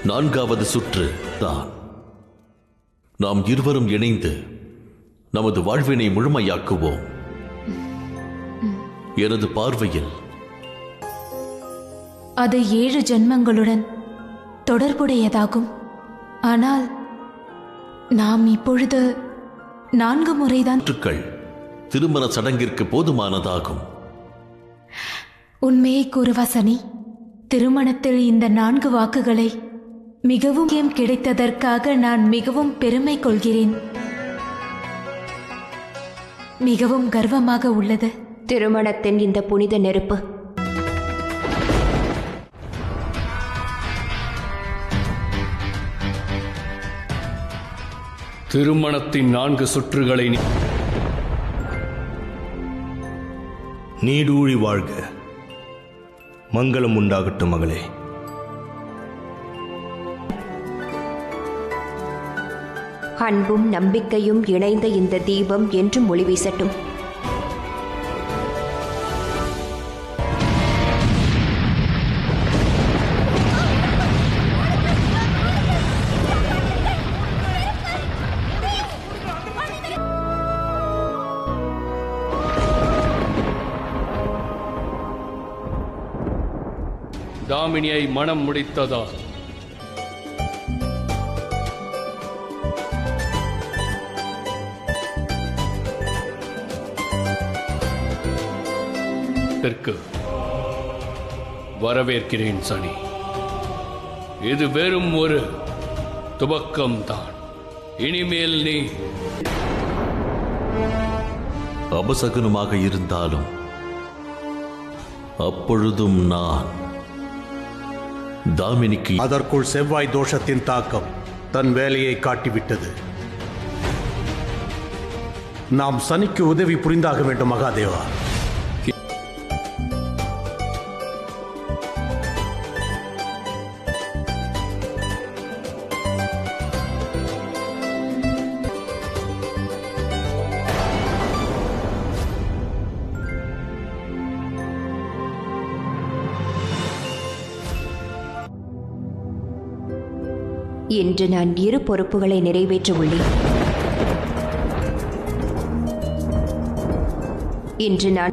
4வது சுற்று தான். நாம் இருவரும் இணைந்து நமது வாழ்வினை முழுமையாக்குவோம். எனது பார்வையில் அது 7 ஜென்மங்களுடன் தொடர்புடையதாகும். ஆனால் நாம் இப்பொழுது 4 முறைதான். சுற்றுக்கள் திருமண சடங்கிற்கு போதுமானதாகும். உண்மையை கூறுவா சனி, திருமணத்தில் இந்த 4 வாக்குகளை மிகவும் கிடைத்ததற்காக நான் மிகவும் பெருமை கொள்கிறேன். மிகவும் கர்வமாக உள்ளது. திருமணத்தின் இந்த புனித நெருப்பு திருமணத்தின் 4 சுற்றுகளை நீடூழி வாழ்க, மங்களம் உண்டாகட்டும் மகளே. அன்பும் நம்பிக்கையும் இணைந்த இந்த தீபம் என்றும் ஒளி வீசட்டும். தாமினியை மனம் முடித்ததா? வரவேற்கிறேன் சனி. இது வெறும் ஒரு துவக்கம்தான். இனிமேல் நீ அபசகுனமாக இருந்தாலும் அப்பொழுதும் நான் தாமினிக்கு. அதற்குள் செவ்வாய் தோஷத்தின் தாக்கம் தன் வேலையை காட்டிவிட்டது. நாம் சனிக்கு உதவி புரிந்தாக வேண்டும் மகாதேவா. இன்று நான் 2 பொறுப்புகளை நிறைவேற்ற உள்ளேன். இன்று நான்